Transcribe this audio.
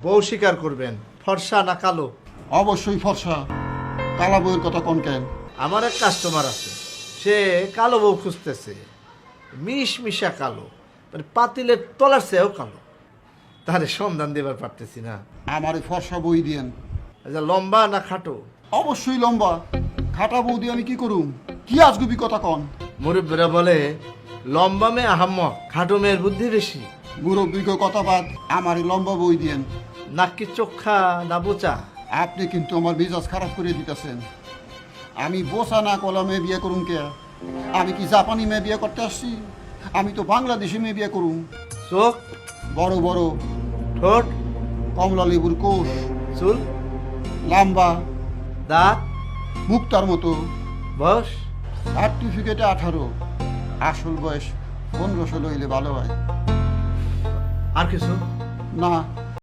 বউ স্বীকার করবেন ফর্সা না কালো? অবশ্যই ফর্সা। কালা বউয়ের কথা কোন কেন? আমার এক কাস্টমার আছে, সে কালো বউ খুঁজতেছে, মিশা কালো, মানে পাতিলের তলার চেয়েও কালো। তারে সন্ধান দেবার পারতেছি না। আমারে ফর্সা বই দিয়েন। আচ্ছা, লম্বা না খাটো? অবশ্যই লম্বা। খাটা বউ দিয়ে আমি কি করুম? কি আজগুবি কথা কন? মুরব্বীরা বলে লম্বা মেয়ে আহাম্মক, খাটো মেয়ের বুদ্ধি বেশি। মুরব্বীকে কথা বাদ, আমারে লম্বা বই দিয়েন। নাক কি চোখা না বোচা? আপনি কিন্তু আমার মেজাজ খারাপ করে দিতেছেন। আমি বোসা না কলা মেয়ে বিয়ে করুম কে? আমি কি জাপানি মেয়ে বিয়ে করতে আসছি? আমি তো বাংলাদেশি মেয়ে বিয়ে করুম। চোখ, বড় বড় ঠোঁট, কমলা লেবুর কোষ, চুল, লাম্বা, দাঁত, মুক্তার মতো। বয়স? সার্টিফিকেটে 18, আসল বয়স 15-16 হইলে ভালো হয়। আর কিছু? না,